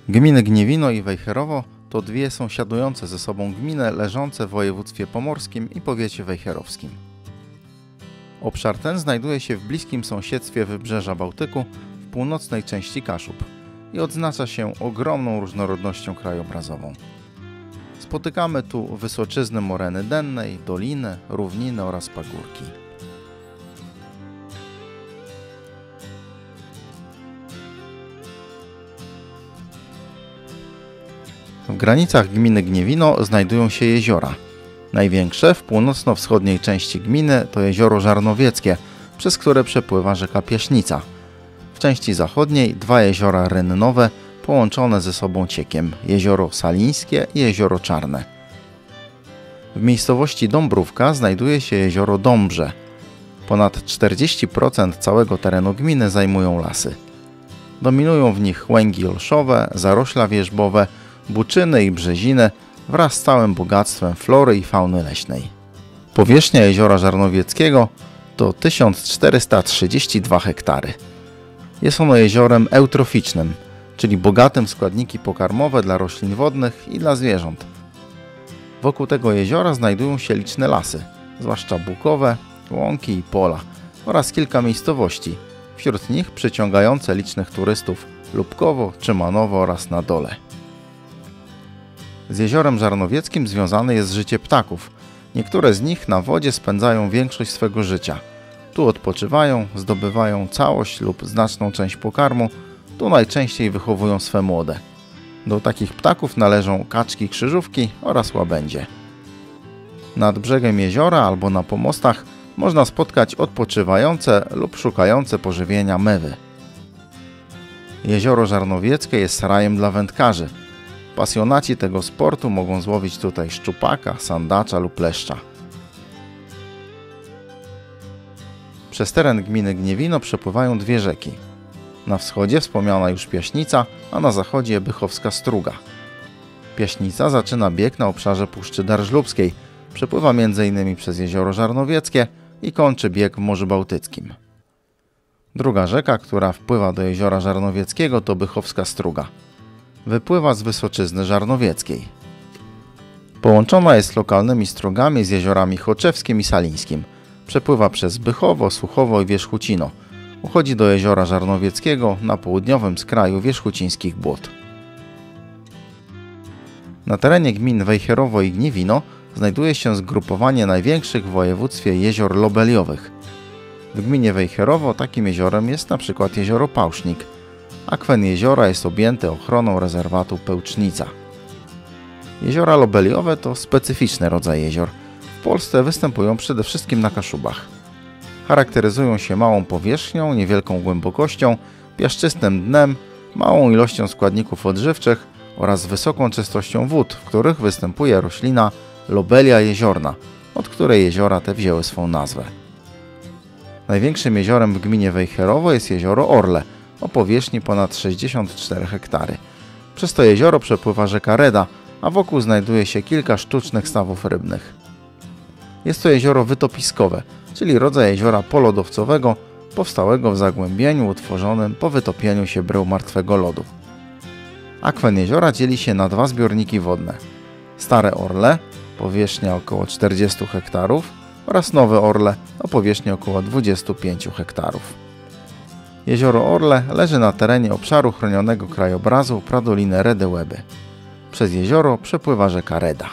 Gminy Gniewino i Wejherowo to dwie sąsiadujące ze sobą gminy leżące w województwie pomorskim i powiecie wejherowskim. Obszar ten znajduje się w bliskim sąsiedztwie wybrzeża Bałtyku w północnej części Kaszub i odznacza się ogromną różnorodnością krajobrazową. Spotykamy tu wysoczyzny moreny dennej, doliny, równiny oraz pagórki. W granicach gminy Gniewino znajdują się jeziora. Największe w północno-wschodniej części gminy to jezioro Żarnowieckie, przez które przepływa rzeka Piaśnica. W części zachodniej dwa jeziora rynnowe połączone ze sobą ciekiem, jezioro Salińskie i jezioro Czarne. W miejscowości Dąbrówka znajduje się jezioro Dąbrze. Ponad 40% całego terenu gminy zajmują lasy. Dominują w nich łęgi olszowe, zarośla wierzbowe, buczyny i brzeziny wraz z całym bogactwem flory i fauny leśnej. Powierzchnia jeziora Żarnowieckiego to 1432 hektary. Jest ono jeziorem eutroficznym, czyli bogatym w składniki pokarmowe dla roślin wodnych i dla zwierząt. Wokół tego jeziora znajdują się liczne lasy, zwłaszcza bukowe, łąki i pola oraz kilka miejscowości, wśród nich przyciągające licznych turystów Lubkowo, Czymanowo oraz na Dole. Z jeziorem Żarnowieckim związane jest życie ptaków. Niektóre z nich na wodzie spędzają większość swego życia. Tu odpoczywają, zdobywają całość lub znaczną część pokarmu, tu najczęściej wychowują swe młode. Do takich ptaków należą kaczki krzyżówki oraz łabędzie. Nad brzegiem jeziora albo na pomostach można spotkać odpoczywające lub szukające pożywienia mewy. Jezioro Żarnowieckie jest rajem dla wędkarzy. Pasjonaci tego sportu mogą złowić tutaj szczupaka, sandacza lub leszcza. Przez teren gminy Gniewino przepływają dwie rzeki. Na wschodzie wspomniana już Piaśnica, a na zachodzie Bychowska Struga. Piaśnica zaczyna bieg na obszarze Puszczy Darżlubskiej, przepływa m.in. przez jezioro Żarnowieckie i kończy bieg w Morzu Bałtyckim. Druga rzeka, która wpływa do jeziora Żarnowieckiego, to Bychowska Struga. Wypływa z wysoczyzny żarnowieckiej. Połączona jest lokalnymi strugami z jeziorami Choczewskim i Salińskim. Przepływa przez Bychowo, Suchowo i Wierzchucino. Uchodzi do jeziora Żarnowieckiego na południowym skraju wierzchucińskich Błot. Na terenie gmin Wejherowo i Gniewino znajduje się zgrupowanie największych w województwie jezior lobeliowych. W gminie Wejherowo takim jeziorem jest np. jezioro Pałsznik. Akwen jeziora jest objęty ochroną rezerwatu Pełcznica. Jeziora lobeliowe to specyficzny rodzaj jezior. W Polsce występują przede wszystkim na Kaszubach. Charakteryzują się małą powierzchnią, niewielką głębokością, piaszczystym dnem, małą ilością składników odżywczych oraz wysoką czystością wód, w których występuje roślina Lobelia jeziorna, od której jeziora te wzięły swą nazwę. Największym jeziorem w gminie Wejherowo jest jezioro Orle, o powierzchni ponad 64 hektary. Przez to jezioro przepływa rzeka Reda, a wokół znajduje się kilka sztucznych stawów rybnych. Jest to jezioro wytopiskowe, czyli rodzaj jeziora polodowcowego powstałego w zagłębieniu utworzonym po wytopieniu się brył martwego lodu. Akwen jeziora dzieli się na dwa zbiorniki wodne. Stare Orle, powierzchnia około 40 hektarów oraz Nowe Orle o powierzchni około 25 hektarów. Jezioro Orle leży na terenie obszaru chronionego krajobrazu Pradoliny Redy Łeby. Przez jezioro przepływa rzeka Reda.